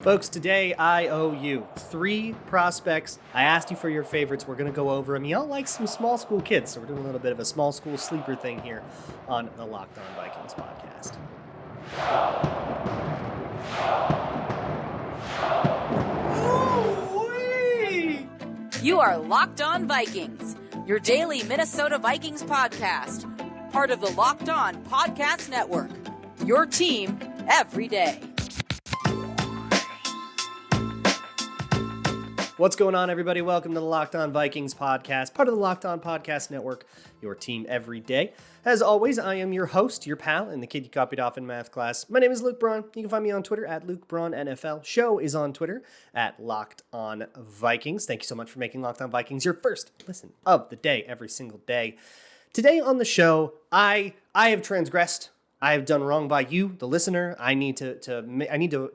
Folks, today I owe you 3 prospects. I asked you for your favorites. We're going to go over them. Y'all like some small school kids, so we're doing a little bit of a small school sleeper thing here on the Locked On Vikings podcast. Ooh-wee! You are Locked On Vikings, your daily Minnesota Vikings podcast, part of the Locked On Podcast Network, your team every day. What's going on, everybody? Welcome to the Locked On Vikings podcast, part of the Locked On Podcast Network, your team every day. As always, I am your host, your pal, and the kid you copied off in math class. My name is Luke Braun. You can find me on Twitter at Luke Braun NFL. Show is on Twitter at Locked On Vikings. Thank you so much for making Locked On Vikings your first listen of the day, every single day. Today on the show, I have transgressed. I have done wrong by you, the listener. I need to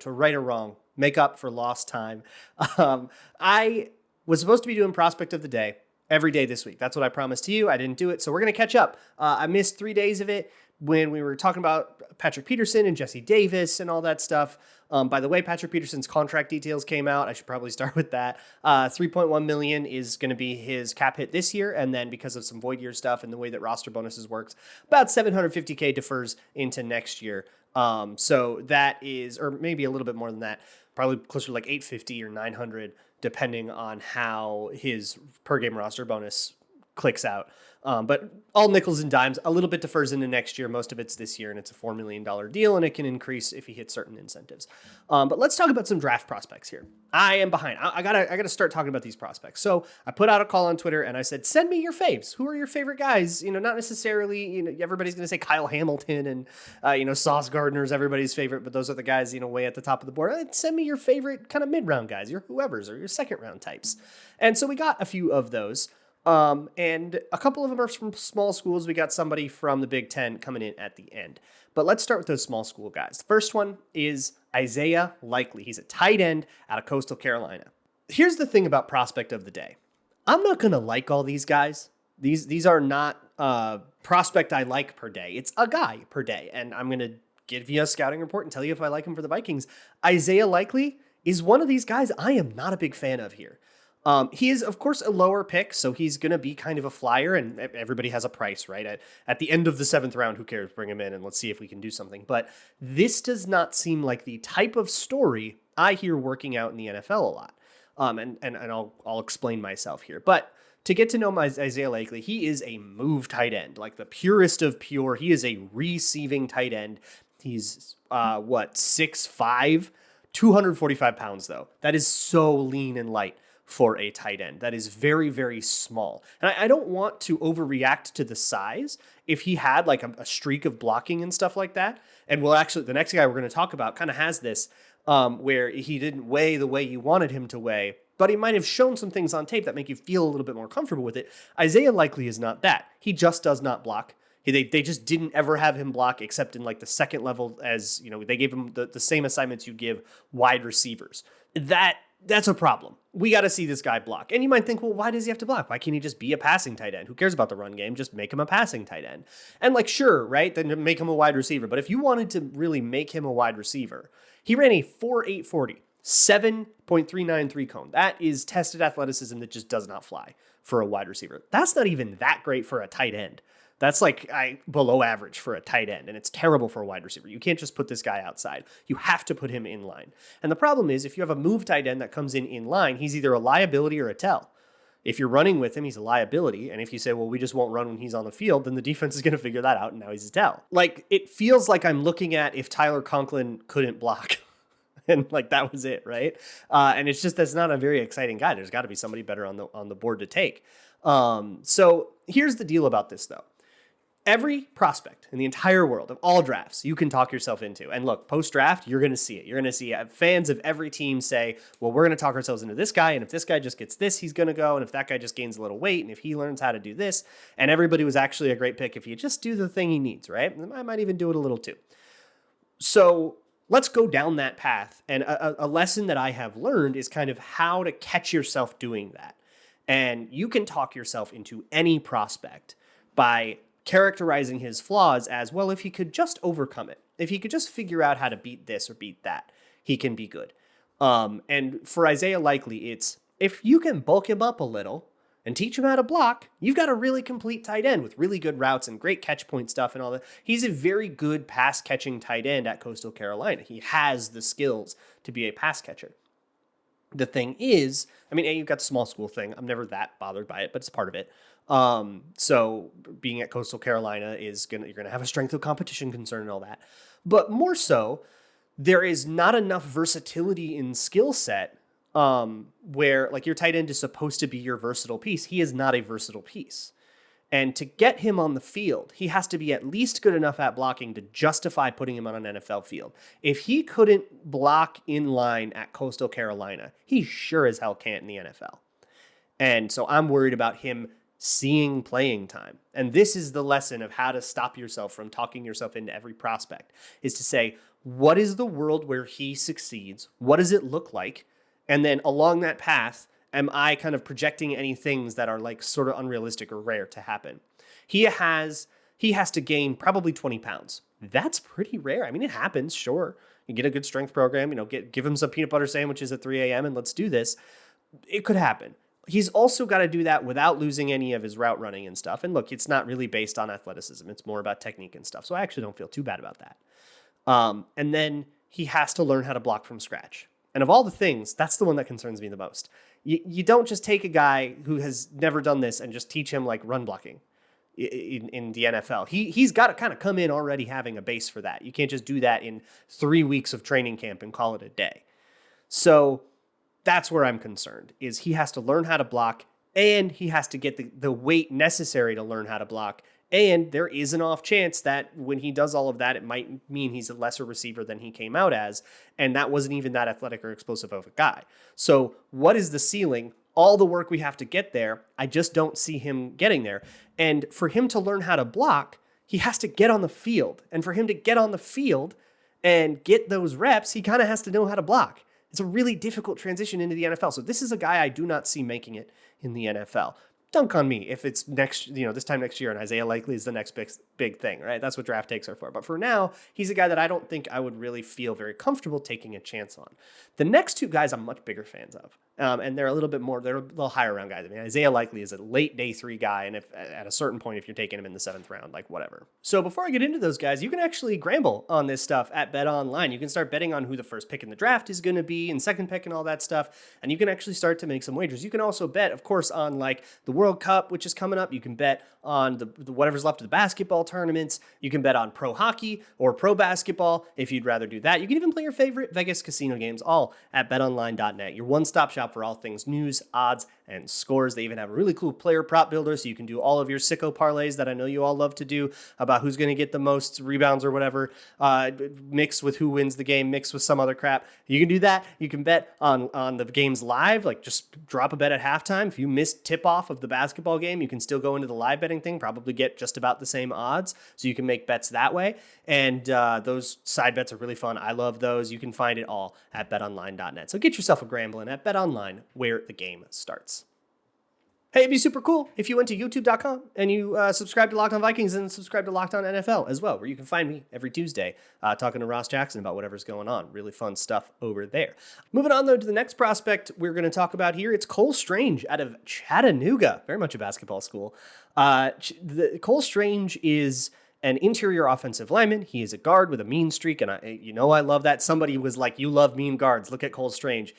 right a wrong. Make up for lost time. I was supposed to be doing Prospect of the Day every day this week. That's what I promised to you. I didn't do it, so we're going to catch up. I missed 3 days of it when we were talking about Patrick Peterson and Jesse Davis and all that stuff. By the way, Patrick Peterson's contract details came out. I should probably start with that. $3.1 million is going to be his cap hit this year, and then because of some void year stuff and the way that roster bonuses works, about $750K defers into next year. So that is, or maybe a little bit more than that, probably closer to like 850 or 900, depending on how his per game roster bonus clicks out. But all nickels and dimes, a little bit defers into next year. Most of it's this year, and it's a $4 million deal, and it can increase if he hits certain incentives. But let's talk about some draft prospects here. I am behind. I gotta start talking about these prospects. So I put out a call on Twitter, and I said, send me your faves. Who are your favorite guys? Not necessarily, everybody's going to say Kyle Hamilton and, Sauce Gardner's everybody's favorite, but those are the guys, way at the top of the board. Send me your favorite kind of mid-round guys, your whoever's, or your second-round types. And so we got a few of those. And a couple of them are from small schools. We got somebody from the Big Ten coming in at the end. But let's start with those small school guys. The first one is Isaiah Likely. He's a tight end out of Coastal Carolina. Here's the thing about Prospect of the Day. I'm not going to like all these guys. These are not prospect I like per day. It's a guy per day. And I'm going to give you a scouting report and tell you if I like him for the Vikings. Isaiah Likely is one of these guys I am not a big fan of here. He is, of course, a lower pick, so he's going to be kind of a flyer, and everybody has a price, right? At the end of the 7th round, who cares? Bring him in, and let's see if we can do something. But this does not seem like the type of story I hear working out in the NFL a lot. And I'll explain myself here. But to get to know Isaiah Likely, he is a move tight end, like the purest of pure. He is a receiving tight end. He's, 6'5", 245 pounds, though. That is so lean and light for a tight end. That is very, very small. And I don't want to overreact to the size. If he had like a streak of blocking and stuff like that, and the next guy we're going to talk about kind of has this, where he didn't weigh the way you wanted him to weigh, but he might have shown some things on tape that make you feel a little bit more comfortable with it. Isaiah Likely is not that. He just does not block. They just didn't ever have him block except in like the second level, as they gave him the same assignments you give wide receivers. That's a problem. We got to see this guy block. And you might think, well, why does he have to block? Why can't he just be a passing tight end? Who cares about the run game? Just make him a passing tight end. And sure, right? Then make him a wide receiver. But if you wanted to really make him a wide receiver, he ran a 4.840, 7.393 cone. That is tested athleticism that just does not fly for a wide receiver. That's not even that great for a tight end. That's below average for a tight end, and it's terrible for a wide receiver. You can't just put this guy outside. You have to put him in line. And the problem is, if you have a move tight end that comes in line, he's either a liability or a tell. If you're running with him, he's a liability. And if you say, well, we just won't run when he's on the field, then the defense is going to figure that out, and now he's a tell. It feels like I'm looking at if Tyler Conklin couldn't block. And that was it, right? And it's just, that's not a very exciting guy. There's got to be somebody better on the board to take. So here's the deal about this, though. Every prospect in the entire world of all drafts, you can talk yourself into. And look, post-draft, you're going to see it. You're going to see fans of every team say, well, we're going to talk ourselves into this guy. And if this guy just gets this, he's going to go. And if that guy just gains a little weight, and if he learns how to do this, and everybody was actually a great pick if you just do the thing he needs, right? And I might even do it a little too. So let's go down that path. And a lesson that I have learned is kind of how to catch yourself doing that. And you can talk yourself into any prospect by characterizing his flaws as, well, if he could just overcome it, if he could just figure out how to beat this or beat that, he can be good. And for Isaiah Likely, it's if you can bulk him up a little and teach him how to block, you've got a really complete tight end with really good routes and great catch point stuff and all that. He's a very good pass catching tight end at Coastal Carolina. He has the skills to be a pass catcher. The thing is, I mean, you've got the small school thing. I'm never that bothered by it, but it's part of it. So being at Coastal Carolina you're gonna have a strength of competition concern and all that. But more so, there is not enough versatility in skill set where like your tight end is supposed to be your versatile piece. He is not a versatile piece. And to get him on the field, he has to be at least good enough at blocking to justify putting him on an NFL field. If he couldn't block in line at Coastal Carolina, he sure as hell can't in the NFL. And so I'm worried about him seeing playing time. And this is the lesson of how to stop yourself from talking yourself into every prospect, is to say, what is the world where he succeeds? What does it look like? And then along that path, am I kind of projecting any things that are like sort of unrealistic or rare to happen? He has to gain probably 20 pounds. That's pretty rare. I mean, it happens, sure. You get a good strength program, give him some peanut butter sandwiches at 3 a.m. and let's do this. It could happen. He's also got to do that without losing any of his route running and stuff. And look, it's not really based on athleticism. It's more about technique and stuff. So I actually don't feel too bad about that. And then he has to learn how to block from scratch. And of all the things, that's the one that concerns me the most. You don't just take a guy who has never done this and just teach him like run blocking in the NFL. He's got to kind of come in already having a base for that. You can't just do that in 3 weeks of training camp and call it a day. So that's where I'm concerned, is he has to learn how to block and he has to get the weight necessary to learn how to block. And there is an off chance that when he does all of that, it might mean he's a lesser receiver than he came out as. And that wasn't even that athletic or explosive of a guy. So what is the ceiling? All the work we have to get there, I just don't see him getting there. And for him to learn how to block, he has to get on the field. And for him to get on the field and get those reps, he kind of has to know how to block. It's a really difficult transition into the NFL. So this is a guy I do not see making it in the NFL. Dunk on me if it's this time next year and Isaiah Likely is the next big thing, right? That's what draft takes are for. But for now, he's a guy that I don't think I would really feel very comfortable taking a chance on. The next two guys I'm much bigger fans of. And they're a little higher round guys. I mean, Isaiah Likely is a late day 3 guy. And if at a certain point, if you're taking him in the 7th round, like whatever. So before I get into those guys, you can actually gamble on this stuff at Bet Online. You can start betting on who the first pick in the draft is going to be and second pick and all that stuff. And you can actually start to make some wagers. You can also bet, of course, on like the World Cup, which is coming up. You can bet on the whatever's left of the basketball tournaments. You can bet on pro hockey or pro basketball if you'd rather do that. You can even play your favorite Vegas casino games, all at betonline.net, your one-stop shop for all things news, odds, and scores. They even have a really cool player prop builder, so you can do all of your sicko parlays that I know you all love to do about who's going to get the most rebounds or whatever, mixed with who wins the game, mixed with some other crap. You can do that. You can bet on the games live, like just drop a bet at halftime. If you miss tip-off of the basketball game, you can still go into the live betting thing, probably get just about the same odds, so you can make bets that way. And those side bets are really fun. I love those. You can find it all at betonline.net. So get yourself a Gramblin at BetOnline, where the game starts. Hey, it'd be super cool if you went to youtube.com and you subscribe to Locked On Vikings and subscribe to Locked On NFL as well, where you can find me every Tuesday talking to Ross Jackson about whatever's going on. Really fun stuff over there. Moving on, though, to the next prospect we're going to talk about here. It's Cole Strange out of Chattanooga, very much a basketball school. Cole Strange is an interior offensive lineman. He is a guard with a mean streak, and I love that. Somebody was like, you love mean guards. Look at Cole Strange.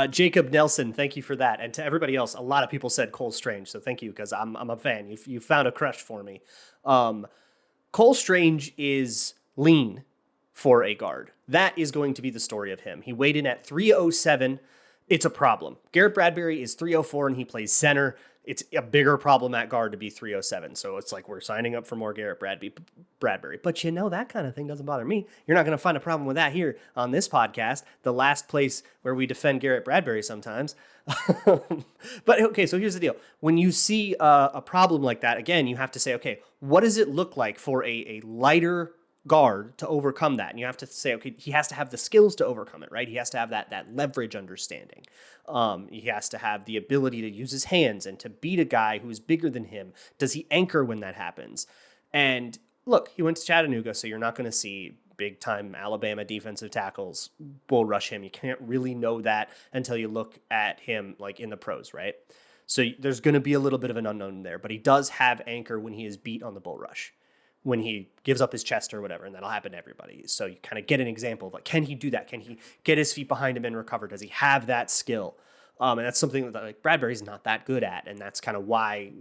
Jacob Nelson, thank you for that. And to everybody else, a lot of people said Cole Strange, so thank you, because I'm a fan. You found a crush for me. Cole Strange is lean for a guard. That is going to be the story of him. He weighed in at 307. It's a problem. Garrett Bradbury is 304, and he plays center. It's a bigger problem at guard to be 307. So it's like we're signing up for more Garrett Bradbury. But that kind of thing doesn't bother me. You're not going to find a problem with that here on this podcast, the last place where we defend Garrett Bradbury sometimes. But okay, so here's the deal. When you see a problem like that, again, you have to say, okay, what does it look like for a lighter guard to overcome that? And you have to say, okay, he has to have the skills to overcome it, right? He has to have that leverage understanding. He has to have the ability to use his hands and to beat a guy who's bigger than him. Does he anchor when that happens? And look, he went to Chattanooga, so you're not going to see big time Alabama defensive tackles bull rush him. You can't really know that until you look at him like in the pros, right? So there's going to be a little bit of an unknown there, but he does have anchor when he is beat on the bull rush, when he gives up his chest or whatever, and that'll happen to everybody. So you kind of get an example of like, can he do that? Can he get his feet behind him and recover? Does he have that skill? And that's something that like Bradbury's not that good at. And that's kind of why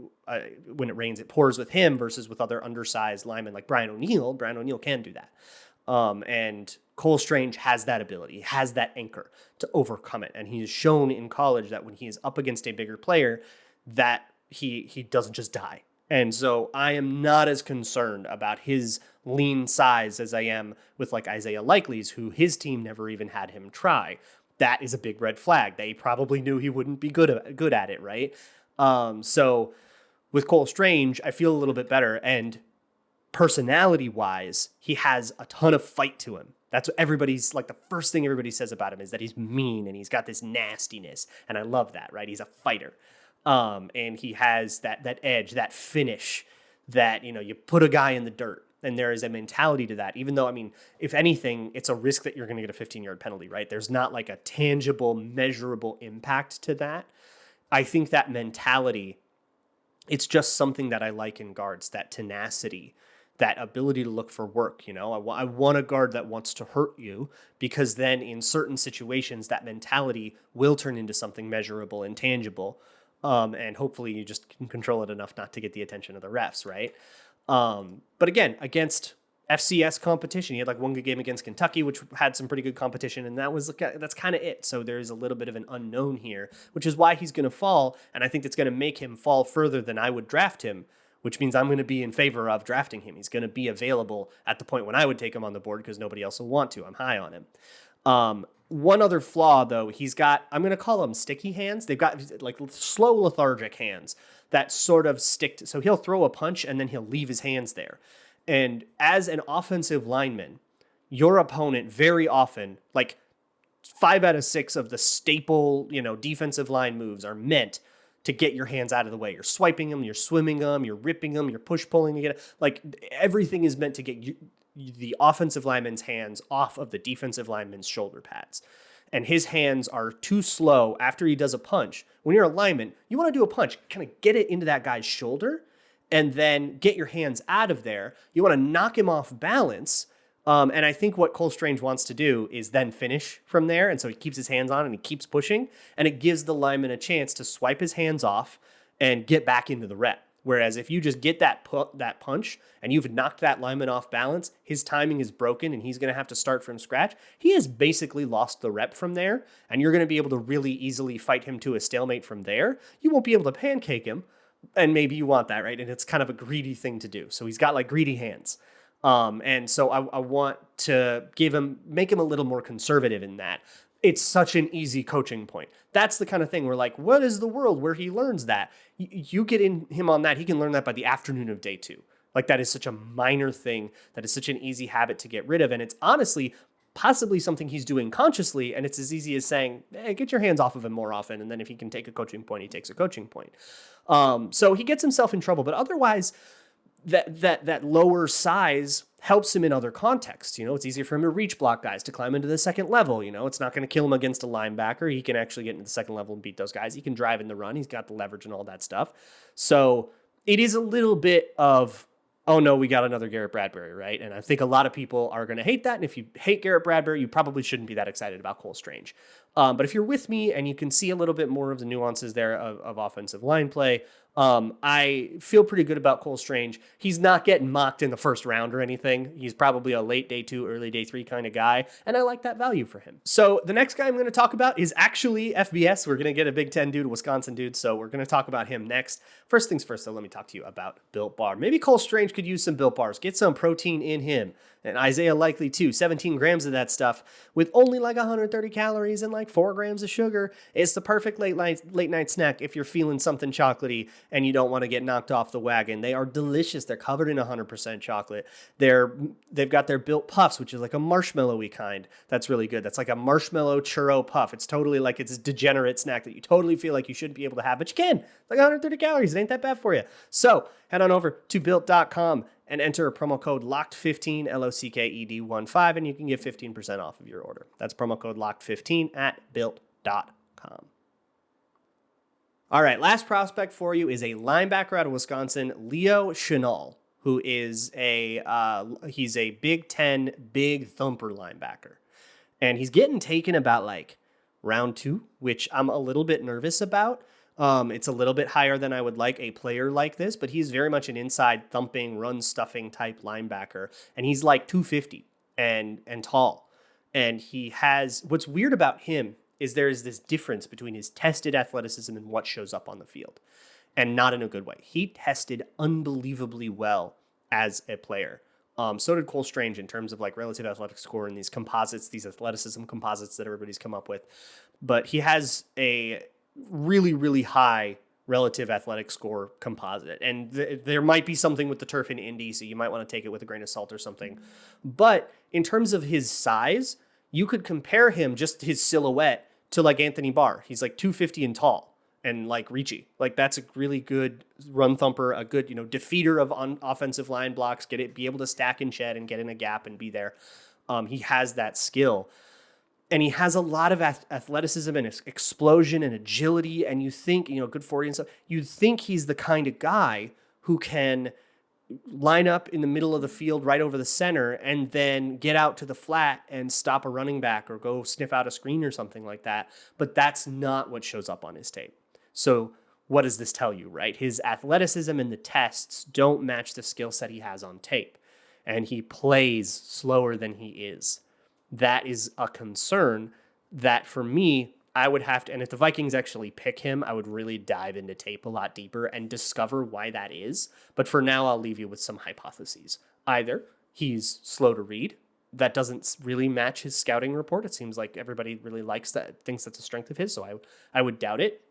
when it rains, it pours with him versus with other undersized linemen like Brian O'Neill. Brian O'Neill can do that. And Cole Strange has that ability. He has that anchor to overcome it. And he has shown in college that when he is up against a bigger player, that he doesn't just die. And so I am not as concerned about his lean size as I am with like Isaiah Likely's, who his team never even had him try. That is a big red flag. They probably knew he wouldn't be good at it, right? So with Cole Strange, I feel a little bit better. And personality-wise, he has a ton of fight to him. That's what everybody's like. The first thing everybody says about him is that he's mean and he's got this nastiness, and I love that. Right? He's a fighter, and he has that edge, that finish. That you put a guy in the dirt, and there is a mentality to that. Even though, I mean, if anything, it's a risk that you're going to get a 15-yard penalty. Right? There's not like a tangible, measurable impact to that. I think that mentality, it's just something that I like in guards. That tenacity. That ability to look for work, I want a guard that wants to hurt you, because then in certain situations, that mentality will turn into something measurable and tangible. And hopefully you just can control it enough not to get the attention of the refs, right? But again, against FCS competition, he had like one good game against Kentucky, which had some pretty good competition, and that's kind of it. So there's a little bit of an unknown here, which is why he's going to fall, and I think that's going to make him fall further than I would draft him, which means I'm going to be in favor of drafting him. He's going to be available at the point when I would take him on the board because nobody else will want to. I'm high on him. One other flaw, though, he's got, I'm going to call them sticky hands. They've got like slow, lethargic hands that sort of stick so he'll throw a punch and then he'll leave his hands there. And as an offensive lineman, your opponent very often, like 5 out of 6 of the staple, defensive line moves are meant to get your hands out of the way. You're swiping them, you're swimming them, you're ripping them, you're push pulling to get it. Like everything is meant to get the offensive lineman's hands off of the defensive lineman's shoulder pads. And his hands are too slow after he does a punch. When you're a lineman, you want to do a punch, kind of get it into that guy's shoulder and then get your hands out of there. You want to knock him off balance. And I think what Cole Strange wants to do is then finish from there. And so he keeps his hands on and he keeps pushing. And it gives the lineman a chance to swipe his hands off and get back into the rep. Whereas if you just get that punch and you've knocked that lineman off balance, his timing is broken and he's going to have to start from scratch. He has basically lost the rep from there. And you're going to be able to really easily fight him to a stalemate from there. You won't be able to pancake him. And maybe you want that, right? And it's kind of a greedy thing to do. So he's got like greedy hands. And so I want to make him a little more conservative in that. It's such an easy coaching point. That's the kind of thing where like, what is the world where he learns that? You get in him on that. He can learn that by the afternoon of day 2. Like that is such a minor thing. That is such an easy habit to get rid of. And it's honestly possibly something he's doing consciously. And it's as easy as saying, hey, get your hands off of him more often. And then if he can take a coaching point, he takes a coaching point. So he gets himself in trouble, but otherwise, that lower size helps him in other contexts. It's easier for him to reach block guys, to climb into the second level. It's not going to kill him against a linebacker. He can actually get into the second level and beat those guys. He can drive in the run. He's got the leverage and all that stuff. So it is a little bit of, oh no, we got another Garrett Bradbury, right? And I think a lot of people are going to hate that. And if you hate Garrett Bradbury, you probably shouldn't be that excited about Cole Strange. But if you're with me and you can see a little bit more of the nuances there of offensive line play, I feel pretty good about Cole Strange. He's not getting mocked in the first round or anything. He's probably a late day 2, early day 3 kind of guy, and I like that value for him. So the next guy I'm going to talk about is actually FBS. We're going to get a Big Ten dude, a Wisconsin dude, so we're going to talk about him next. First things first, though, let me talk to you about Built Bar. Maybe Cole Strange could use some Built Bars. Get some protein in him. And Isaiah Likely too, 17 grams of that stuff with only like 130 calories and like 4 grams of sugar. It's the perfect late night snack if you're feeling something chocolatey and you don't want to get knocked off the wagon. They are delicious. They're covered in 100% chocolate. They've got their Built Puffs, which is like a marshmallowy kind. That's really good. That's like a marshmallow churro puff. It's totally like it's a degenerate snack that you totally feel like you shouldn't be able to have, but you can. It's like 130 calories. It ain't that bad for you. So head on over to Built.com and enter a promo code LOCKED15, LOCKED15, and you can get 15% off of your order. That's promo code LOCKED15 at built.com. All right, last prospect for you is a linebacker out of Wisconsin, Leo Chenal, who is he's a Big Ten big thumper linebacker. And he's getting taken about like round 2, which I'm a little bit nervous about. It's a little bit higher than I would like a player like this, but he's very much an inside thumping, run stuffing type linebacker. And he's like 250 and tall. And he has, what's weird about him is there is this difference between his tested athleticism and what shows up on the field, and not in a good way. He tested unbelievably well as a player. So did Cole Strange in terms of like relative athletic score and these composites, these athleticism composites that everybody's come up with. But he has a really, really high relative athletic score composite. And there might be something with the turf in Indy, so you might want to take it with a grain of salt or something. But in terms of his size, you could compare him, just his silhouette, to like Anthony Barr. He's like 250 and tall and like reachy. Like that's a really good run thumper, a good, defeater of offensive line blocks, be able to stack and shed and get in a gap and be there. He has that skill. And he has a lot of athleticism and explosion and agility. And you think, good 40 and stuff. You'd think he's the kind of guy who can line up in the middle of the field right over the center and then get out to the flat and stop a running back or go sniff out a screen or something like that. But that's not what shows up on his tape. So what does this tell you, right? His athleticism and the tests don't match the skill set he has on tape. And he plays slower than he is. That is a concern that for me, I would have to, and if the Vikings actually pick him, I would really dive into tape a lot deeper and discover why that is. But for now, I'll leave you with some hypotheses. Either he's slow to read. That doesn't really match his scouting report. It seems like everybody really likes that, thinks that's a strength of his, so I would doubt it.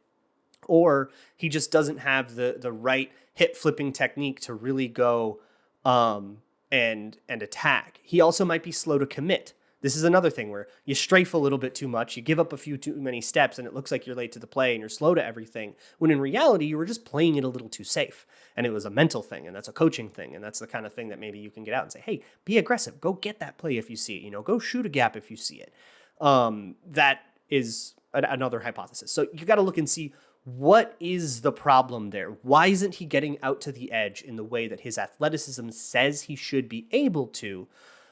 Or he just doesn't have the right hip flipping technique to really go and attack. He also might be slow to commit. This is another thing where you strafe a little bit too much, you give up a few too many steps, and it looks like you're late to the play and you're slow to everything, when in reality, you were just playing it a little too safe. And it was a mental thing, and that's a coaching thing, and that's the kind of thing that maybe you can get out and say, hey, be aggressive. Go get that play if you see it. Go shoot a gap if you see it. That is another hypothesis. So you got to look and see, what is the problem there? Why isn't he getting out to the edge in the way that his athleticism says he should be able to?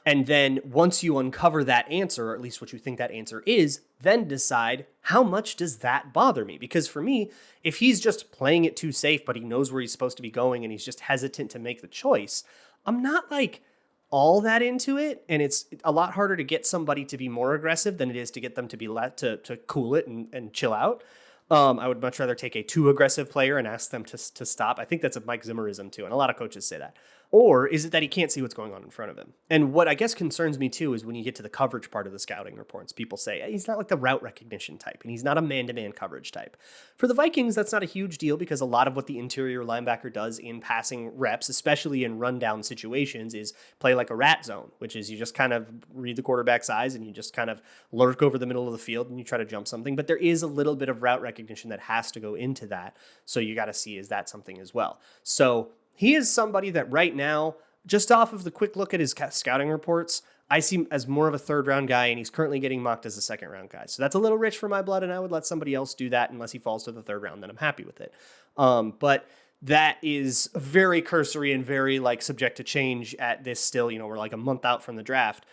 And then once you uncover that answer, or at least what you think that answer is, then decide, how much does that bother me? Because for me, if he's just playing it too safe, but he knows where he's supposed to be going and he's just hesitant to make the choice, I'm not like all that into it. And it's a lot harder to get somebody to be more aggressive than it is to get them to be to cool it and chill out. I would much rather take a too aggressive player and ask them to stop. I think that's a Mike Zimmerism too, and a lot of coaches say that. Or is it that he can't see what's going on in front of him? And what I guess concerns me too is when you get to the coverage part of the scouting reports, people say, hey, he's not like the route recognition type, and he's not a man-to-man coverage type. For the Vikings, that's not a huge deal because a lot of what the interior linebacker does in passing reps, especially in rundown situations, is play like a rat zone, which is you just kind of read the quarterback's eyes and you just kind of lurk over the middle of the field and you try to jump something. But there is a little bit of route recognition that has to go into that. So you got to see, is that something as well? So he is somebody that right now, just off of the quick look at his scouting reports, I see him as more of a third-round guy, and he's currently getting mocked as a second-round guy. So that's a little rich for my blood, and I would let somebody else do that unless he falls to the third round, then I'm happy with it. But that is very cursory and very subject to change at this still. We're like a month out from the draft.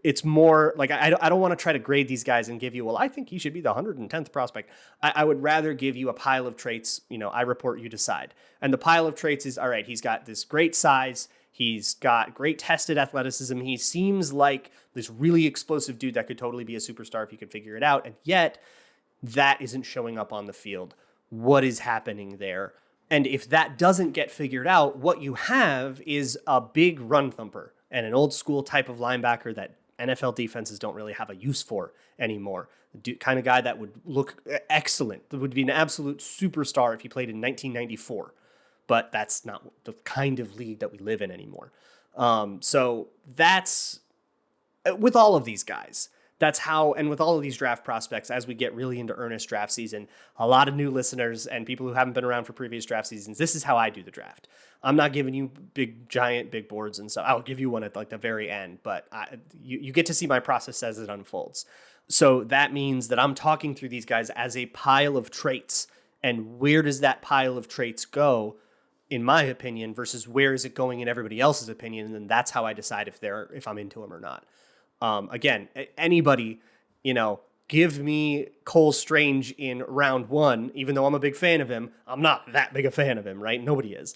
It's more like I don't want to try to grade these guys and give you, well, I think he should be the 110th prospect. I would rather give you a pile of traits. I report, you decide. And the pile of traits is, all right, he's got this great size. He's got great tested athleticism. He seems like this really explosive dude that could totally be a superstar if he could figure it out. And yet that isn't showing up on the field. What is happening there? And if that doesn't get figured out, what you have is a big run thumper and an old school type of linebacker that NFL defenses don't really have a use for anymore. The kind of guy that would look excellent, that would be an absolute superstar if he played in 1994. But that's not the kind of league that we live in anymore. So that's, with all of these guys, That's how, and with all of these draft prospects, as we get really into earnest draft season, a lot of new listeners and people who haven't been around for previous draft seasons, this is how I do the draft. I'm not giving you big boards and stuff. I'll give you one at like the very end, but you get to see my process as it unfolds. So that means that I'm talking through these guys as a pile of traits. And where does that pile of traits go, in my opinion, versus where is it going in everybody else's opinion? And then that's how I decide if I'm into them or not. Again, anybody, give me Cole Strange in round 1, even though I'm a big fan of him. I'm not that big a fan of him, right? Nobody is.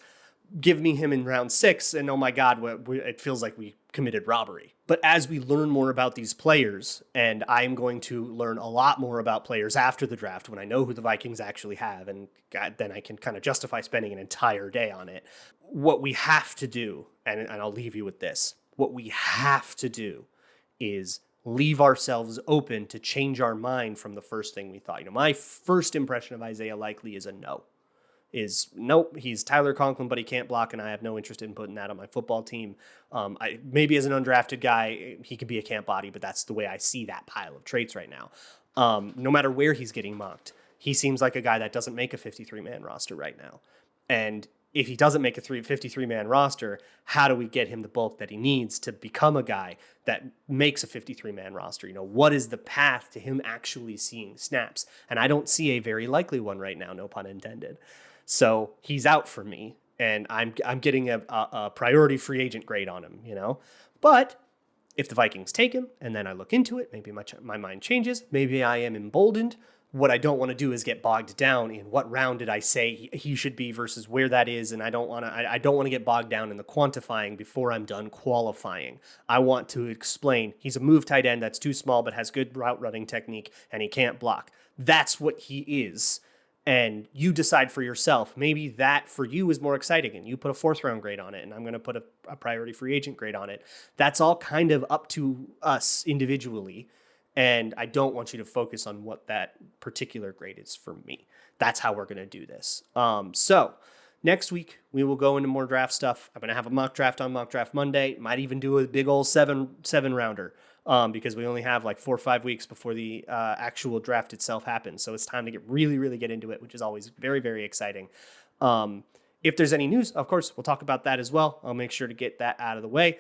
Give me him in round 6, and oh my God, it feels like we committed robbery. But as we learn more about these players, and I'm going to learn a lot more about players after the draft when I know who the Vikings actually have, and then I can kind of justify spending an entire day on it. What we have to do, and I'll leave you with this, what we have to do is leave ourselves open to change our mind from the first thing we thought. My first impression of Isaiah Likely is a no. Nope, he's Tyler Conklin, but he can't block, and I have no interest in putting that on my football team. Maybe as an undrafted guy, he could be a camp body, but that's the way I see that pile of traits right now. No matter where he's getting mocked, he seems like a guy that doesn't make a 53-man roster right now. And if he doesn't make a 53-man roster, how do we get him the bulk that he needs to become a guy that makes a 53-man roster? What is the path to him actually seeing snaps? And I don't see a very likely one right now, no pun intended. So he's out for me, and I'm getting a priority free agent grade on him, But if the Vikings take him, and then I look into it, maybe my mind changes. Maybe I am emboldened. What I don't want to do is get bogged down in what round did I say he should be versus where that is, and I don't want to get bogged down in the quantifying before I'm done qualifying. I want to explain he's a move tight end that's too small but has good route running technique, and he can't block. That's what he is. And you decide for yourself. Maybe that for you is more exciting, and you put a 4th round grade on it, and I'm going to put a priority free agent grade on it. That's all kind of up to us individually. And I don't want you to focus on what that particular grade is for me. That's how we're going to do this. So next week, we will go into more draft stuff. I'm going to have a mock draft on Mock Draft Monday. Might even do a big old seven rounder because we only have like 4 or 5 weeks before the actual draft itself happens. So it's time to really get into it, which is always very, very exciting. If there's any news, of course, we'll talk about that as well. I'll make sure to get that out of the way.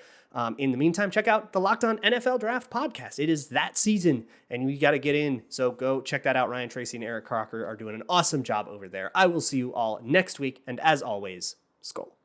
In the meantime, check out the Locked On NFL Draft podcast. it is that season, and we got to get in. So go check that out. Ryan Tracy and Eric Crocker are doing an awesome job over there. I will see you all next week. And as always, Skull.